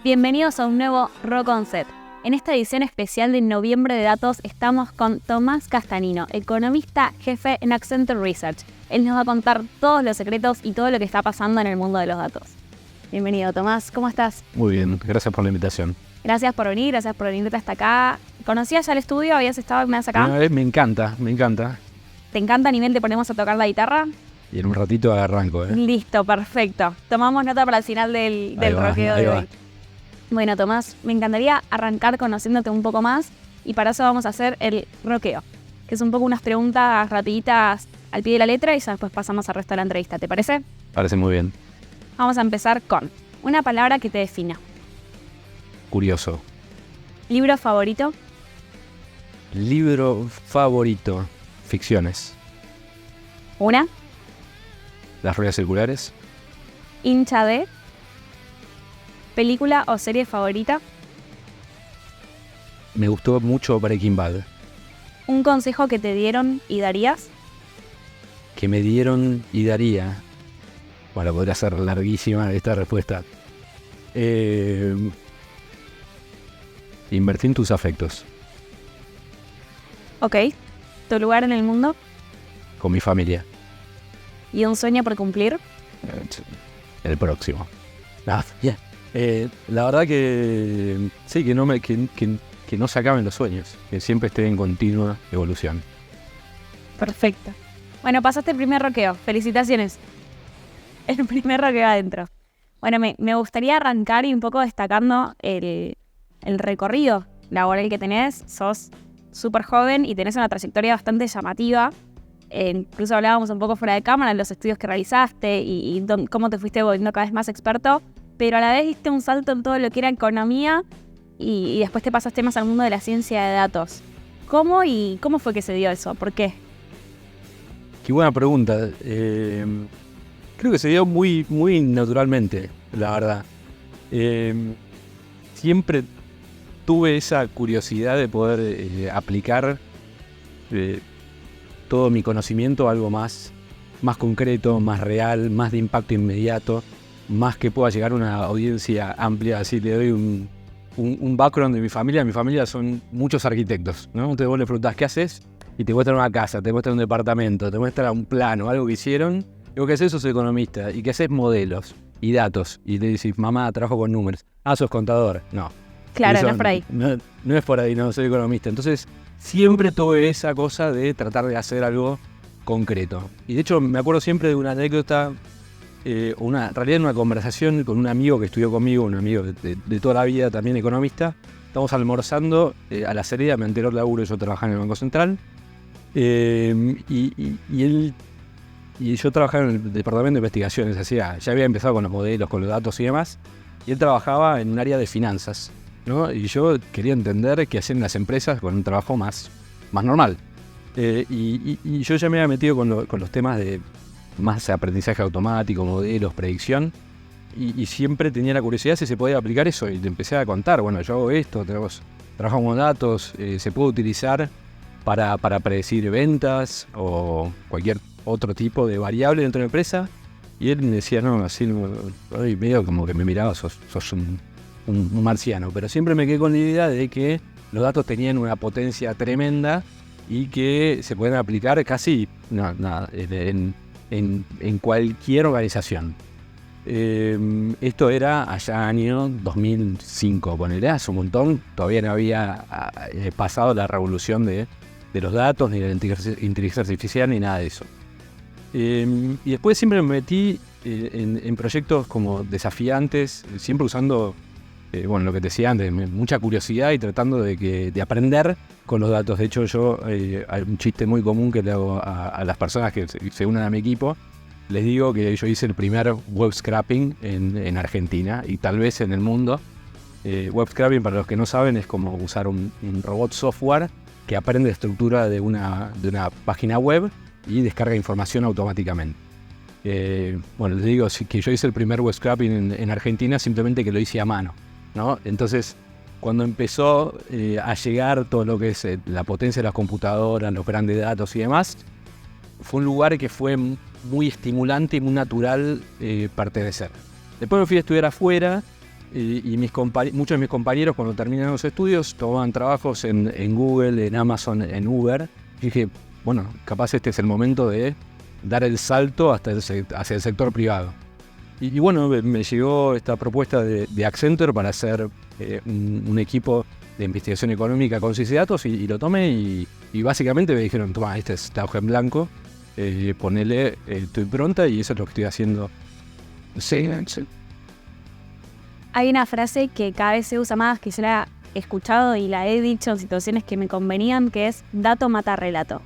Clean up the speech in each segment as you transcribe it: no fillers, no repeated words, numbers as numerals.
Bienvenidos a un nuero Rock on Set. En esta edición especial de Noviembre de Datos estamos con Tomás Castanino, economista jefe en Accenture Research. Él nos va a contar todos los secretos y todo lo que está pasando en el mundo de los datos. Bienvenido, Tomás. ¿Cómo estás? Muy bien, gracias por la invitación. Gracias por venir, gracias por venirte hasta acá. ¿Conocías ya el estudio? ¿Habías estado alguna vez acá? Me encanta. ¿Te encanta a nivel te ponemos a tocar la guitarra? Y en un ratito arranco, Listo, perfecto. Tomamos nota para el final del rockeo de hoy. Bueno, Tomás, me encantaría arrancar conociéndote un poco más y para eso vamos a hacer el rockeo, que es un poco unas preguntas rapiditas al pie de la letra y ya después pasamos al resto de la entrevista, ¿te parece? Parece muy bien. Vamos a empezar con una palabra que te defina. Curioso. ¿Libro favorito? Libro favorito. Ficciones. ¿Una? Las ruedas circulares. ¿Hincha de? ¿Película o serie favorita? Me gustó mucho Breaking Bad. ¿Un consejo que te dieron y darías? Que me dieron y daría. Bueno, podría ser larguísima esta respuesta. Invertí en tus afectos. Ok. ¿Tu lugar en el mundo? Con mi familia. ¿Y un sueño por cumplir? El próximo. La verdad que sí, que no se acaben los sueños, que siempre esté en continua evolución. Perfecto. Bueno, pasaste el primer rockeo. Felicitaciones. El primer rockeo adentro. Bueno, me gustaría arrancar y un poco destacando el recorrido laboral que tenés. Sos súper joven y tenés una trayectoria bastante llamativa. Incluso hablábamos un poco fuera de cámara de los estudios que realizaste y cómo te fuiste volviendo cada vez más experto. Pero a la vez diste un salto en todo lo que era economía y después te pasaste más al mundo de la ciencia de datos. ¿Cómo fue que se dio eso? ¿Por qué? Qué buena pregunta. Creo que se dio muy, muy naturalmente, la verdad. Siempre tuve esa curiosidad de poder aplicar todo mi conocimiento a algo más concreto, más real, más de impacto inmediato. Más que pueda llegar a una audiencia amplia, así te doy un background de mi familia. Mi familia son muchos arquitectos, ¿no? Entonces vos le preguntás, ¿qué haces? Y te muestran una casa, te muestran un departamento, te muestran un plano, algo que hicieron. Y vos que haces, sos economista, y que haces modelos y datos. Y le decís, mamá, trabajo con números. Ah, sos contador. No. Claro, no es por ahí. No es por ahí, no, soy economista. Entonces, siempre tuve esa cosa de tratar de hacer algo concreto. Y de hecho, me acuerdo siempre de una anécdota. En realidad una conversación con un amigo que estudió conmigo, un amigo de toda la vida, también economista. Estamos almorzando a la salida, me enteró el laburo, yo trabajaba en el Banco Central. Y yo trabajaba en el departamento de investigaciones, ya había empezado con los modelos, con los datos y demás. Y él trabajaba en un área de finanzas, ¿no? Y yo quería entender qué hacían las empresas con un trabajo más normal. Y yo ya me había metido con los temas de más aprendizaje automático, modelos, predicción, y siempre tenía la curiosidad si se podía aplicar eso, y le empecé a contar, bueno, yo hago esto, trabajo con datos, se puede utilizar para predecir ventas o cualquier otro tipo de variable dentro de la empresa, y él me decía, no, así no, y medio como que me miraba, sos un marciano, pero siempre me quedé con la idea de que los datos tenían una potencia tremenda y que se pueden aplicar casi en cualquier organización. Esto era allá año 2005, ponele, hace un montón. Todavía no había pasado la revolución de los datos, ni de la inteligencia artificial, ni nada de eso. Y después siempre me metí en proyectos como desafiantes, siempre usando lo que te decía antes, mucha curiosidad y tratando de aprender con los datos. De hecho, hay un chiste muy común que le hago a las personas que se unen a mi equipo. Les digo que yo hice el primer web scraping en Argentina y tal vez en el mundo. Web scraping, para los que no saben, es como usar un robot software que aprende la estructura de una página web y descarga información automáticamente. Les digo que yo hice el primer web scraping en Argentina, simplemente que lo hice a mano, ¿no? Entonces, cuando empezó a llegar todo lo que es la potencia de las computadoras, los grandes datos y demás, fue un lugar que fue muy estimulante y muy natural pertenecer. Después me fui a estudiar afuera y muchos de mis compañeros cuando terminan los estudios tomaban trabajos en Google, en Amazon, en Uber. Y dije, bueno, capaz este es el momento de dar el salto hacia el sector privado. Y bueno, me llegó esta propuesta de Accenture para hacer un equipo de investigación económica con ciencia de datos y lo tomé y básicamente me dijeron, toma, este es la hoja en blanco, ponele tu impronta y eso es lo que estoy haciendo. Sí. Hay una frase que cada vez se usa más, que yo la he escuchado y la he dicho en situaciones que me convenían, que es dato mata relato.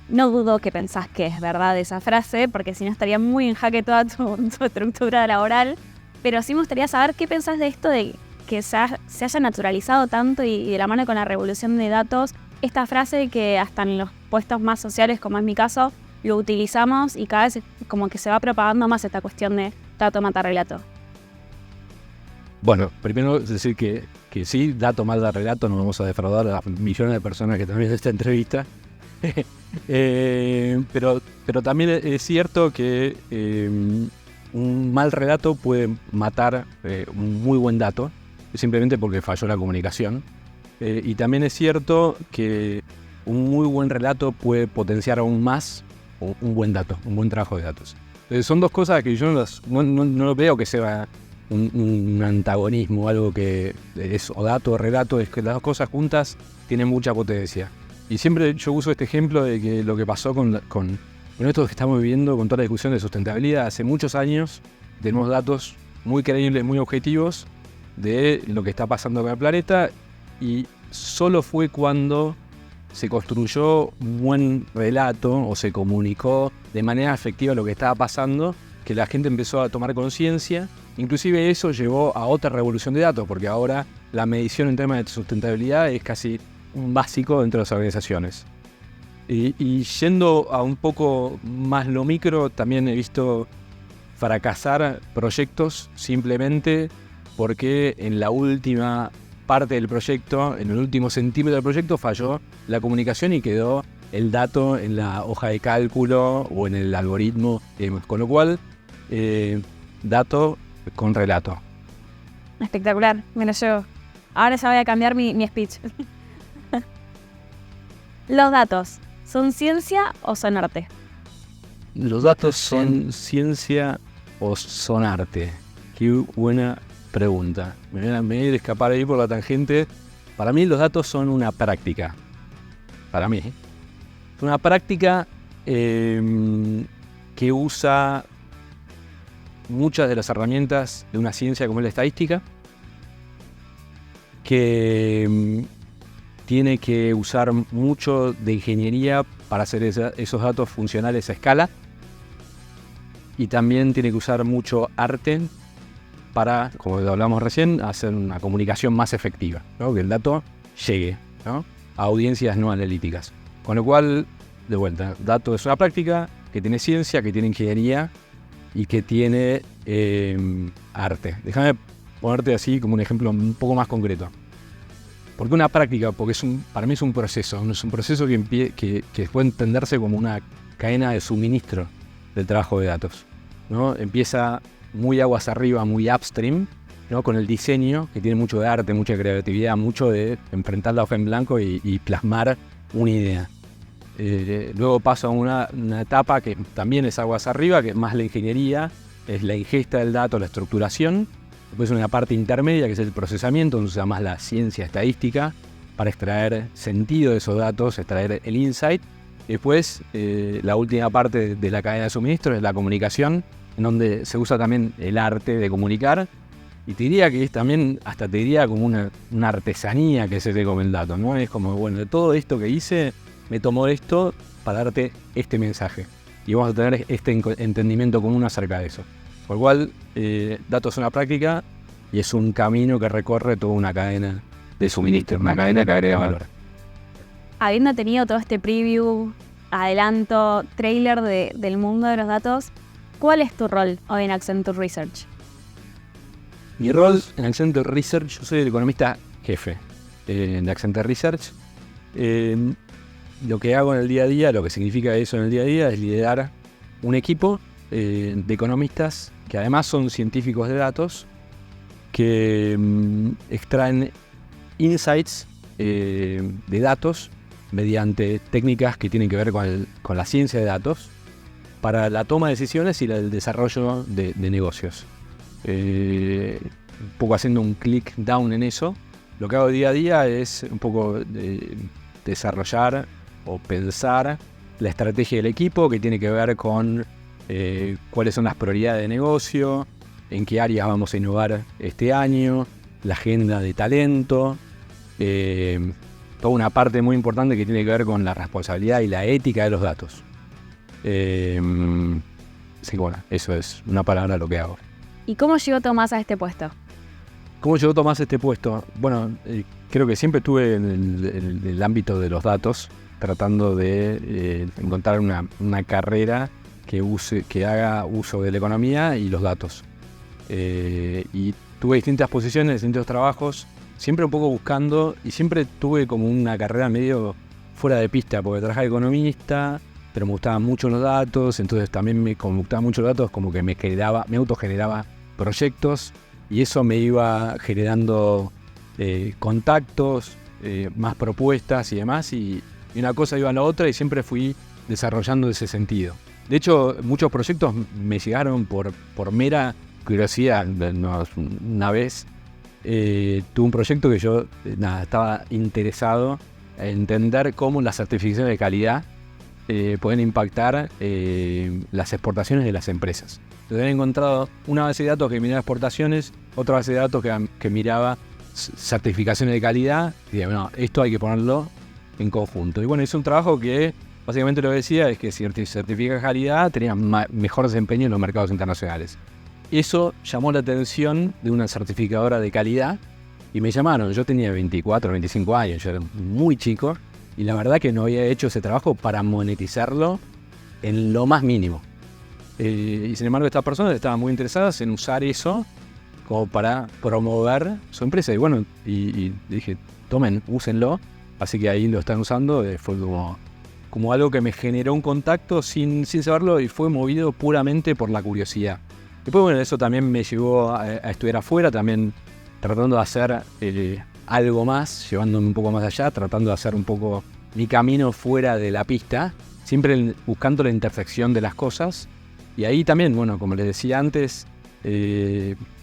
No dudo que pensás que es verdad esa frase, porque si no estaría muy en jaque toda tu estructura laboral, pero sí me gustaría saber qué pensás de esto de que se haya naturalizado tanto y de la mano con la revolución de datos, esta frase que hasta en los puestos más sociales, como es mi caso, lo utilizamos y cada vez como que se va propagando más esta cuestión de dato mata relato. Bueno, primero decir que sí, dato mata relato, no vamos a defraudar a las millones de personas que también en esta entrevista. Pero también es cierto que un mal relato puede matar un muy buen dato, simplemente porque falló la comunicación. Y también es cierto que un muy buen relato puede potenciar aún más un buen dato, un buen trabajo de datos. Entonces son dos cosas que yo no veo que sea un antagonismo, algo que es o dato o relato, es que las dos cosas juntas tienen mucha potencia. Y siempre yo uso este ejemplo de que lo que pasó con esto que estamos viviendo, con toda la discusión de sustentabilidad, hace muchos años tenemos datos muy creíbles, muy objetivos de lo que está pasando con el planeta y solo fue cuando se construyó un buen relato o se comunicó de manera efectiva lo que estaba pasando que la gente empezó a tomar conciencia. Inclusive eso llevó a otra revolución de datos, porque ahora la medición en temas de sustentabilidad es casi un básico dentro de las organizaciones. Y yendo a un poco más lo micro, también he visto fracasar proyectos simplemente porque en la última parte del proyecto, en el último centímetro del proyecto, falló la comunicación y quedó el dato en la hoja de cálculo o en el algoritmo, con lo cual, dato con relato. Espectacular, me lo llevo. Ahora ya voy a cambiar mi speech. ¿Los datos son ciencia o son arte? ¿Los datos son ciencia o son arte? Qué buena pregunta. Me voy a ir a escapar ahí por la tangente. Para mí los datos son una práctica. Para mí. Es una práctica que usa muchas de las herramientas de una ciencia como es la estadística, que tiene que usar mucho de ingeniería para hacer esos datos funcionales a escala, y también tiene que usar mucho arte para, como hablamos recién, hacer una comunicación más efectiva, ¿no? Que el dato llegue, ¿no? A audiencias no analíticas. Con lo cual, de vuelta, dato es una práctica que tiene ciencia, que tiene ingeniería y que tiene arte. Déjame ponerte así como un ejemplo un poco más concreto. ¿Por qué una práctica? Porque para mí es un proceso que puede entenderse como una cadena de suministro del trabajo de datos, ¿no? Empieza muy aguas arriba, muy upstream, ¿no? Con el diseño, que tiene mucho de arte, mucha creatividad, mucho de enfrentar la hoja en blanco y plasmar una idea. Luego pasa a una etapa que también es aguas arriba, que es más la ingeniería, es la ingesta del dato, la estructuración. Después una parte intermedia, que es el procesamiento, donde se usa más la ciencia estadística para extraer sentido de esos datos, extraer el insight. Después, la última parte de la cadena de suministro es la comunicación, en donde se usa también el arte de comunicar. Y te diría que es también, hasta te diría como una artesanía que se te come el dato, ¿no? Es como, bueno, de todo esto que hice, me tomo esto para darte este mensaje. Y vamos a tener este entendimiento común acerca de eso. Por lo cual, datos es una práctica y es un camino que recorre toda una cadena de suministro, una cadena que agrega valor. Habiendo tenido todo este preview, adelanto, trailer del mundo de los datos, ¿cuál es tu rol hoy en Accenture Research? Mi rol en Accenture Research, yo soy el economista jefe de Accenture Research. Lo que hago en el día a día, lo que significa eso en el día a día, es liderar un equipo de economistas que además son científicos de datos que extraen insights de datos mediante técnicas que tienen que ver con la ciencia de datos para la toma de decisiones y el desarrollo de negocios. Un poco haciendo un click down en eso, lo que hago día a día es un poco desarrollar o pensar la estrategia del equipo, que tiene que ver con cuáles son las prioridades de negocio, en qué áreas vamos a innovar este año, la agenda de talento, toda una parte muy importante que tiene que ver con la responsabilidad y la ética de los datos. Sí, bueno, eso es una palabra lo que hago. ¿Y cómo llegó Tomás a este puesto? ¿Cómo llegó Tomás a este puesto? Bueno, creo que siempre estuve en el ámbito de los datos, tratando de encontrar una carrera que haga uso de la economía y los datos. Y tuve distintas posiciones, distintos trabajos, siempre un poco buscando, y siempre tuve como una carrera medio fuera de pista, porque trabajaba de economista, pero me gustaban mucho los datos, entonces también como me gustaban mucho los datos, como que me autogeneraba proyectos, y eso me iba generando contactos, más propuestas y demás, y una cosa iba a la otra, y siempre fui desarrollando ese sentido. De hecho, muchos proyectos me llegaron por mera curiosidad. Una vez tuve un proyecto que yo estaba interesado en entender cómo las certificaciones de calidad pueden impactar las exportaciones de las empresas. Entonces he encontrado una base de datos que miraba exportaciones, otra base de datos que miraba certificaciones de calidad, y dije, bueno, esto hay que ponerlo en conjunto. Y bueno, es un trabajo que básicamente lo que decía es que si certifica calidad tenía mejor desempeño en los mercados internacionales. Eso llamó la atención de una certificadora de calidad y me llamaron. Yo tenía 24 o 25 años, yo era muy chico, y la verdad que no había hecho ese trabajo para monetizarlo en lo más mínimo. Y sin embargo estas personas estaban muy interesadas en usar eso como para promover su empresa. Y bueno, y dije, tomen, úsenlo. Así que ahí lo están usando. Fue como algo que me generó un contacto sin saberlo, y fue movido puramente por la curiosidad. Después, bueno, eso también me llevó a estudiar afuera, también tratando de hacer algo más, llevándome un poco más allá, tratando de hacer un poco mi camino fuera de la pista, siempre buscando la intersección de las cosas. Y ahí también, bueno, como les decía antes,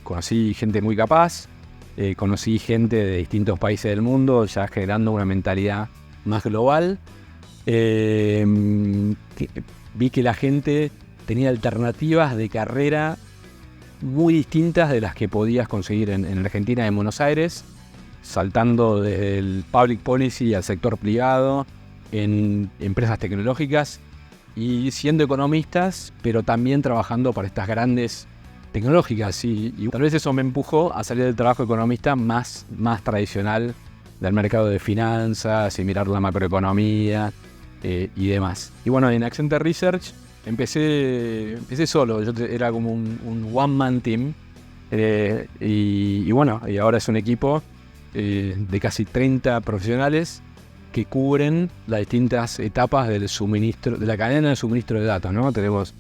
conocí gente muy capaz, conocí gente de distintos países del mundo, ya generando una mentalidad más global. Vi que la gente tenía alternativas de carrera muy distintas de las que podías conseguir en Argentina, en Buenos Aires, saltando desde el public policy al sector privado, en empresas tecnológicas, y siendo economistas, pero también trabajando para estas grandes tecnológicas. Y tal vez eso me empujó a salir del trabajo economista más tradicional del mercado de finanzas y mirar la macroeconomía y demás. Y bueno, en Accenture Research empecé solo. Yo era como un one-man team. Y bueno, y ahora es un equipo de casi 30 profesionales que cubren las distintas etapas del suministro, de la cadena de suministro de datos, ¿no? Tenemos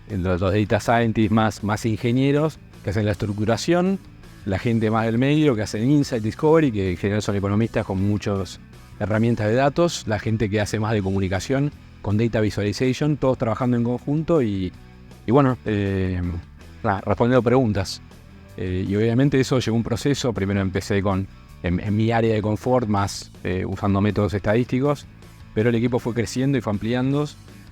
los data scientists más ingenieros que hacen la estructuración, la gente más del medio que hacen insight discovery, que en general son economistas con muchas herramientas de datos, la gente que hace más de comunicación con data visualization, todos trabajando en conjunto y bueno, respondiendo preguntas. Y obviamente eso llevó un proceso. Primero empecé en mi área de confort, más usando métodos estadísticos, pero el equipo fue creciendo y fue ampliando,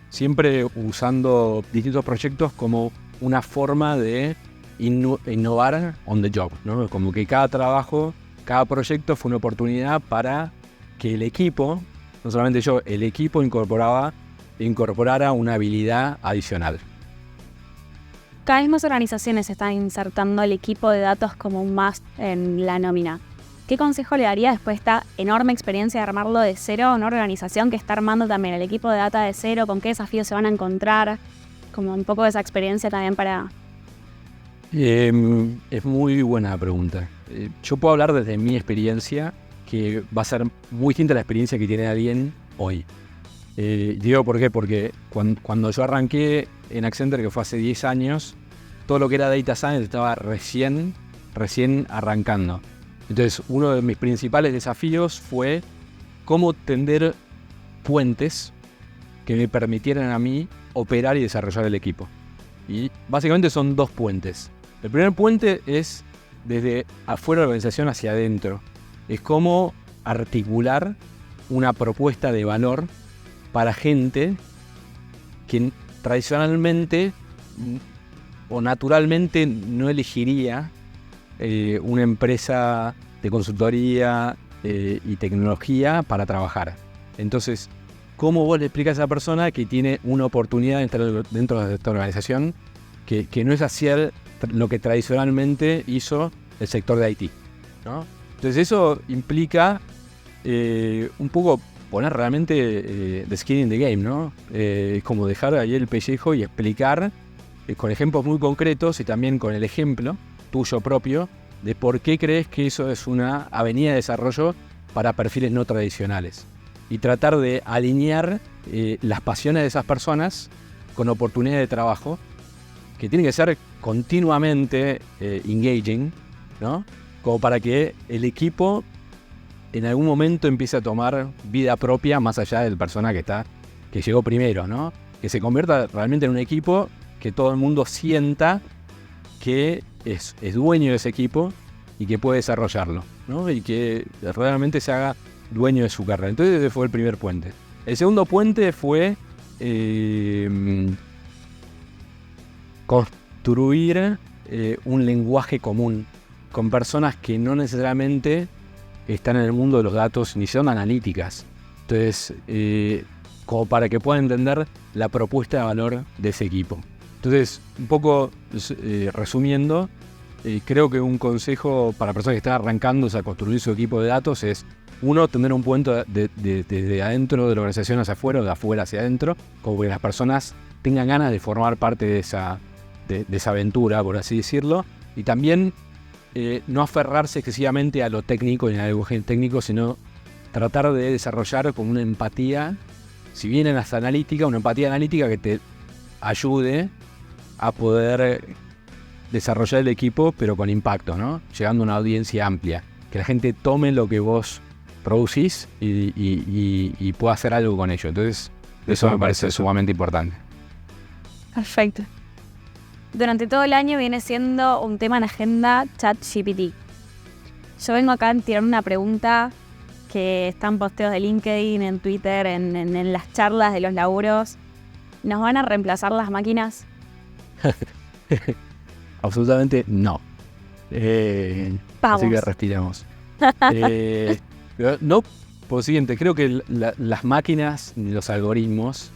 siempre usando distintos proyectos como una forma de innovar on the job, ¿no? Como que cada trabajo, cada proyecto fue una oportunidad para que el equipo, no solamente yo, el equipo incorporara una habilidad adicional. Cada vez más organizaciones están insertando el equipo de datos como un must en la nómina. ¿Qué consejo le daría después de esta enorme experiencia de armarlo de cero a una organización que está armando también el equipo de data de cero? ¿Con qué desafíos se van a encontrar? Como un poco de esa experiencia también para... Es muy buena pregunta. Yo puedo hablar desde mi experiencia, que va a ser muy distinta a la experiencia que tiene alguien hoy. Digo por qué, porque cuando yo arranqué en Accenture, que fue hace 10 años, todo lo que era Data Science estaba recién recién arrancando. Entonces, uno de mis principales desafíos fue cómo tender puentes que me permitieran a mí operar y desarrollar el equipo. Y básicamente son 2 puentes. El primer puente es desde afuera de la organización hacia adentro. Es cómo articular una propuesta de valor para gente que tradicionalmente o naturalmente no elegiría una empresa de consultoría y tecnología para trabajar. Entonces, ¿cómo vos le explicas a esa persona que tiene una oportunidad dentro de esta organización que no es hacer lo que tradicionalmente hizo el sector de IT, ¿no? Entonces eso implica un poco poner realmente the skin in the game, ¿no? Como dejar ahí el pellejo y explicar con ejemplos muy concretos y también con el ejemplo tuyo propio de por qué crees que eso es una avenida de desarrollo para perfiles no tradicionales. Y tratar de alinear las pasiones de esas personas con oportunidades de trabajo que tienen que ser continuamente engaging, ¿no? Como para que el equipo en algún momento empiece a tomar vida propia más allá del persona que llegó primero, ¿no? Que se convierta realmente en un equipo que todo el mundo sienta que es dueño de ese equipo y que puede desarrollarlo, ¿no? Y que realmente se haga dueño de su carrera. Entonces ese fue el primer puente. El segundo puente fue construir un lenguaje común con personas que no necesariamente están en el mundo de los datos ni son analíticas. Entonces, como para que puedan entender la propuesta de valor de ese equipo. Entonces, un poco resumiendo, creo que un consejo para personas que están arrancando a construir su equipo de datos es: 1, tener un puente desde adentro de la organización hacia afuera o de afuera hacia adentro, como que las personas tengan ganas de formar parte de esa aventura, por así decirlo. Y también no aferrarse excesivamente a lo técnico y a algo técnico, sino tratar de desarrollar con una empatía, si bien en las analíticas, una empatía analítica que te ayude a poder desarrollar el equipo, pero con impacto, ¿no? Llegando a una audiencia amplia, que la gente tome lo que vos producís y pueda hacer algo con ello. Entonces, eso me parece sumamente importante. Perfecto. Durante todo el año viene siendo un tema en agenda ChatGPT. Yo vengo acá a tirar una pregunta que está en posteos de LinkedIn, en Twitter, en las charlas de los laburos. ¿Nos van a reemplazar las máquinas? Absolutamente no. Así que respiramos. No, por lo siguiente, creo que las máquinas, ni los algoritmos,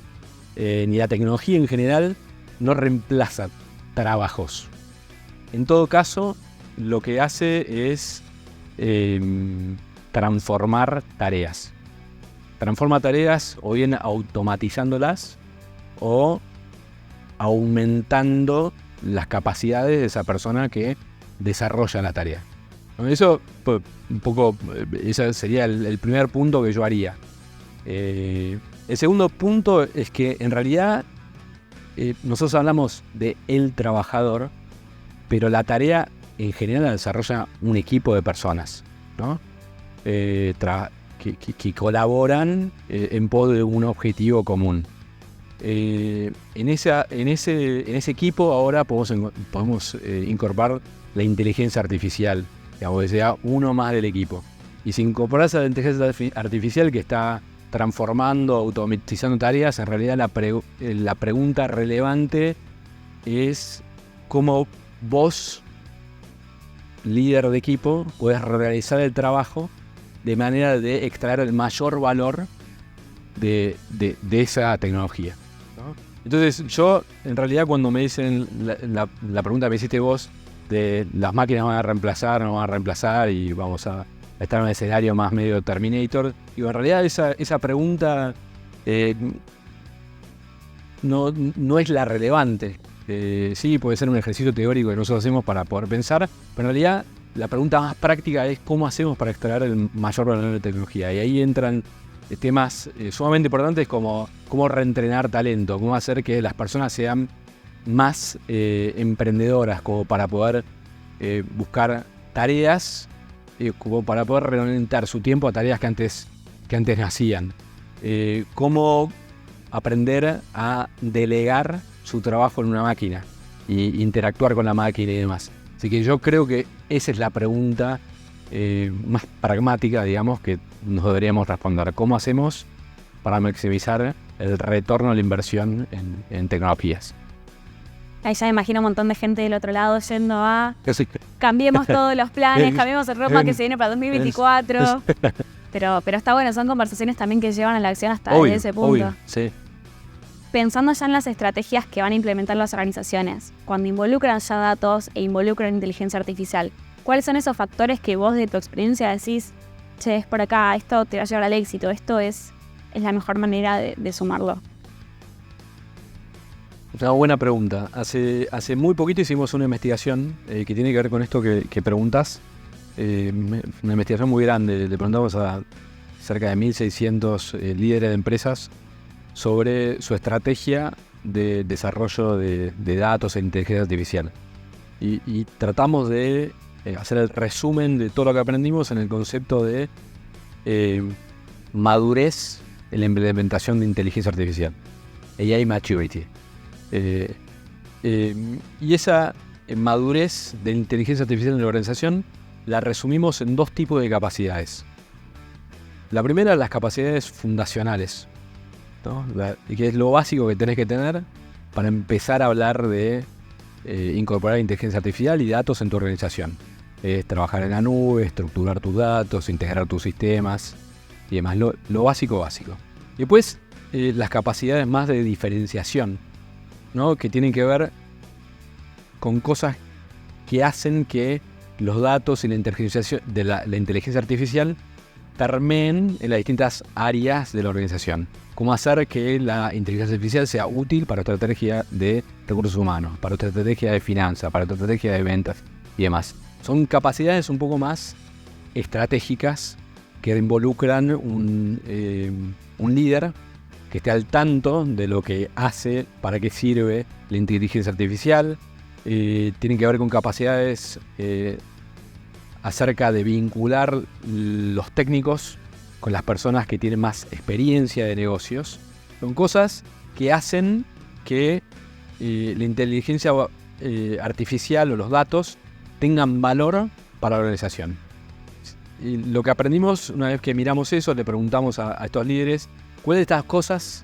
ni la tecnología en general, no reemplazan trabajos. En todo caso, lo que hace es transformar tareas. Transforma tareas o bien automatizándolas o aumentando las capacidades de esa persona que desarrolla la tarea. Eso, un poco, ese sería el primer punto que yo haría. El segundo punto es que en realidad nosotros hablamos de el trabajador, pero la tarea en general la desarrolla un equipo de personas, ¿no? Que colaboran en pos de un objetivo común. En ese equipo ahora podemos incorporar la inteligencia artificial, digamos, que sea uno más del equipo. Y si incorporas a la inteligencia artificial que está transformando, automatizando tareas, en realidad la pregunta relevante es cómo vos, líder de equipo, puedes realizar el trabajo de manera de extraer el mayor valor de esa tecnología, ¿no? Entonces yo, en realidad, cuando me dicen la pregunta que me hiciste vos de las máquinas van a reemplazar, no van a reemplazar y vamos a estar en un escenario más medio Terminator, digo, en realidad esa pregunta no es la relevante. Sí, puede ser un ejercicio teórico que nosotros hacemos para poder pensar, pero en realidad la pregunta más práctica es cómo hacemos para extraer el mayor valor de la tecnología. Y ahí entran temas sumamente importantes como cómo reentrenar talento, cómo hacer que las personas sean más emprendedoras, como para poder buscar tareas como para poder reorientar su tiempo a tareas que antes hacían. Cómo aprender a delegar su trabajo en una máquina e interactuar con la máquina y demás. Así que yo creo que esa es la pregunta más pragmática, digamos, que nos deberíamos responder. ¿Cómo hacemos para maximizar el retorno a la inversión en tecnologías? Ahí ya me imagino un montón de gente del otro lado yendo a cambiemos todos los planes, cambiemos el roadmap que se viene para 2024. Pero está bueno, son conversaciones también que llevan a la acción hasta ese punto. Obvio, sí. Pensando ya en las estrategias que van a implementar las organizaciones, cuando involucran ya datos e involucran inteligencia artificial, ¿cuáles son esos factores que vos de tu experiencia decís, che, es por acá, esto te va a llevar al éxito, esto es la mejor manera de sumarlo? Una buena pregunta. Hace muy poquito hicimos una investigación que tiene que ver con esto que preguntas. Una investigación muy grande. Le preguntamos a cerca de 1.600 líderes de empresas sobre su estrategia de desarrollo de datos e inteligencia artificial. Y tratamos de hacer el resumen de todo lo que aprendimos en el concepto de madurez en la implementación de inteligencia artificial. AI Maturity. Y esa madurez de inteligencia artificial en la organización la resumimos en dos tipos de capacidades. La primera, las capacidades fundacionales, ¿no? Que es lo básico que tenés que tener para empezar a hablar de incorporar inteligencia artificial y datos en tu organización. Es trabajar en la nube, estructurar tus datos, integrar tus sistemas y demás. Lo básico. Después, las capacidades más de diferenciación, ¿no? Que tienen que ver con cosas que hacen que los datos y la inteligencia artificial permeen en las distintas áreas de la organización. Cómo hacer que la inteligencia artificial sea útil para tu estrategia de recursos humanos, para tu estrategia de finanzas, para tu estrategia de ventas y demás. Son capacidades un poco más estratégicas que involucran un líder que esté al tanto de lo que hace, para qué sirve la inteligencia artificial. Tienen que ver con capacidades acerca de vincular los técnicos con las personas que tienen más experiencia de negocios. Son cosas que hacen que la inteligencia artificial o los datos tengan valor para la organización. Y lo que aprendimos una vez que miramos eso, le preguntamos a estos líderes, ¿cuál de estas cosas?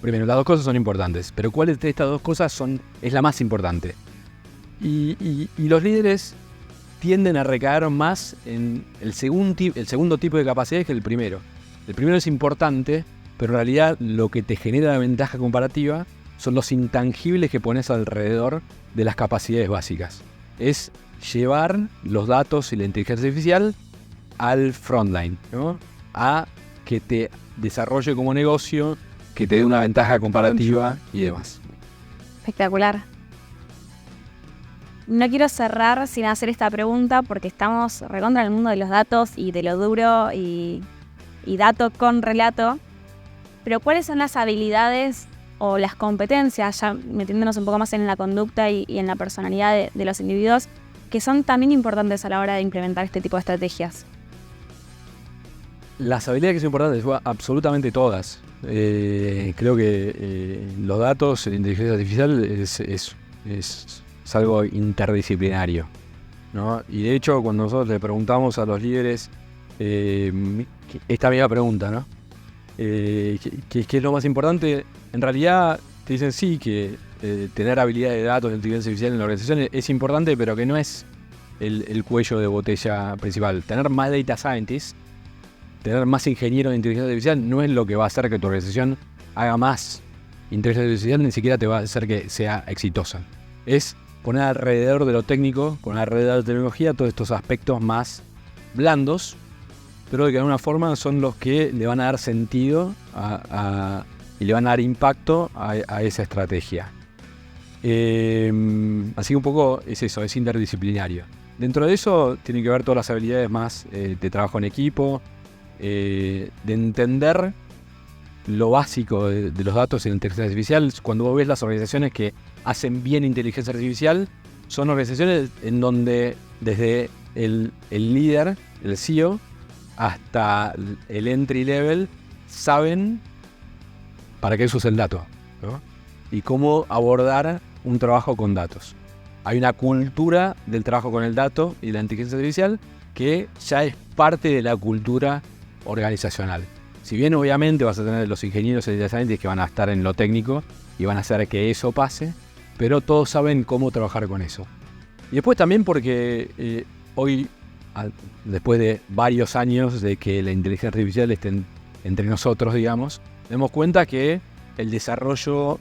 Primero, las dos cosas son importantes, pero ¿cuál de estas dos cosas es la más importante? Y los líderes tienden a recaer más en el segundo tipo de capacidades que el primero. El primero es importante, pero en realidad lo que te genera la ventaja comparativa son los intangibles que pones alrededor de las capacidades básicas. Es llevar los datos y la inteligencia artificial al frontline, ¿no? A que te desarrolle como negocio, que te dé una ventaja comparativa y demás. Espectacular. No quiero cerrar sin hacer esta pregunta porque estamos recontra en el mundo de los datos y de lo duro y dato con relato. Pero ¿cuáles son las habilidades o las competencias, ya metiéndonos un poco más en la conducta y en la personalidad de los individuos, que son también importantes a la hora de implementar este tipo de estrategias? Las habilidades que son importantes, absolutamente todas. Creo que los datos, la inteligencia artificial es algo interdisciplinario, ¿no? Y de hecho, cuando nosotros le preguntamos a los líderes esta misma pregunta, ¿no? ¿Qué es lo más importante? En realidad te dicen sí, que tener habilidad de datos de inteligencia artificial en la organización es importante, pero que no es el cuello de botella principal. Tener más data scientists, tener más ingenieros de inteligencia artificial no es lo que va a hacer que tu organización haga más inteligencia artificial, ni siquiera te va a hacer que sea exitosa. Es poner alrededor de lo técnico, poner alrededor de la tecnología, todos estos aspectos más blandos, pero de alguna forma son los que le van a dar sentido y le van a dar impacto a esa estrategia. Así que un poco es eso, es interdisciplinario. Dentro de eso tienen que ver todas las habilidades más de trabajo en equipo, de entender lo básico de los datos en inteligencia artificial. Cuando vos ves las organizaciones que hacen bien inteligencia artificial, son organizaciones en donde desde el líder, el CEO, hasta el entry level saben para qué se usa el dato, ¿no? Y cómo abordar un trabajo con datos. Hay una cultura del trabajo con el dato y la inteligencia artificial que ya es parte de la cultura organizacional. Si bien obviamente vas a tener los ingenieros y data scientists que van a estar en lo técnico y van a hacer que eso pase, pero todos saben cómo trabajar con eso. Y después también porque hoy, después de varios años de que la inteligencia artificial esté entre nosotros, digamos, damos cuenta que el desarrollo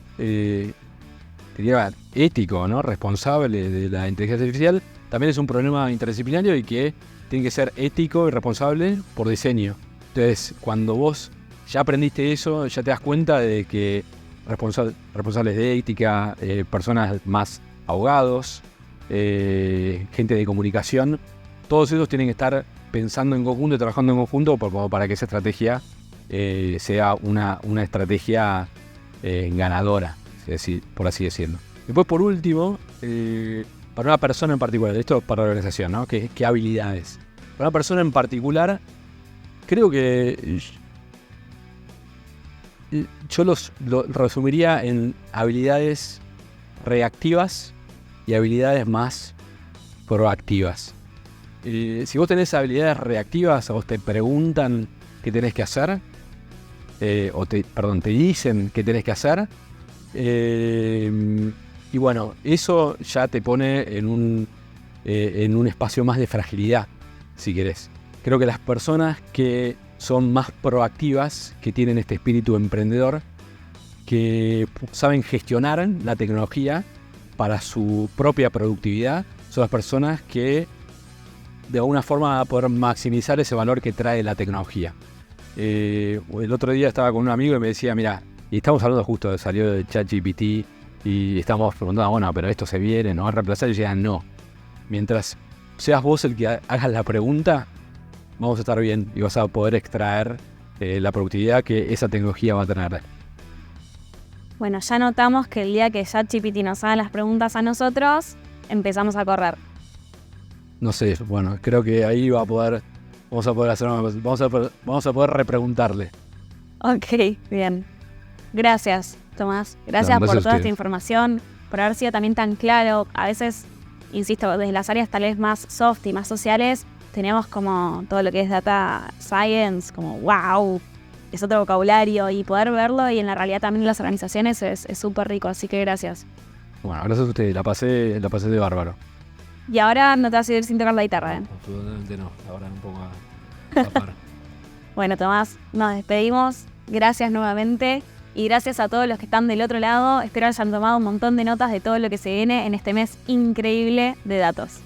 ético, ¿no? Responsable de la inteligencia artificial también es un problema interdisciplinario y que tiene que ser ético y responsable por diseño. Entonces, cuando vos ya aprendiste eso, ya te das cuenta de que responsables de ética, personas más abogados, gente de comunicación, todos esos tienen que estar pensando en conjunto y trabajando en conjunto para que esa estrategia sea una estrategia ganadora, por así decirlo. Después, por último, para una persona en particular, esto para la organización, ¿no? ¿Qué habilidades? Para una persona en particular, creo que yo lo resumiría en habilidades reactivas y habilidades más proactivas. Si vos tenés habilidades reactivas, a vos te preguntan qué tenés que hacer, te dicen qué tenés que hacer, y bueno, eso ya te pone en un espacio más de fragilidad, si querés. Creo que las personas que son más proactivas, que tienen este espíritu emprendedor, que saben gestionar la tecnología para su propia productividad, son las personas que de alguna forma van a poder maximizar ese valor que trae la tecnología. El otro día estaba con un amigo y me decía, mira, y estamos hablando justo, salió de ChatGPT y estamos preguntando, bueno, pero esto se viene, ¿no va a reemplazar? Y yo decía, no. Mientras seas vos el que hagas la pregunta, vamos a estar bien y vas a poder extraer la productividad que esa tecnología va a tener. Bueno, ya notamos que el día que ChatGPT nos haga las preguntas a nosotros, empezamos a correr. No sé, bueno, creo que ahí vamos a poder repreguntarle. Ok, bien. Gracias, Tomás. Gracias por toda esta información, por haber sido también tan claro. A veces, insisto, desde las áreas tal vez más soft y más sociales, tenemos como todo lo que es data science, como wow, es otro vocabulario, y poder verlo y en la realidad también en las organizaciones es súper rico, así que gracias. Bueno, gracias a ustedes, la pasé de bárbaro. Y ahora no te vas a ir sin tocar la guitarra, ¿eh? No, absolutamente no, ahora un poco a tapar. Bueno, Tomás, nos despedimos, gracias nuevamente y gracias a todos los que están del otro lado. Espero hayan tomado un montón de notas de todo lo que se viene en este mes increíble de datos.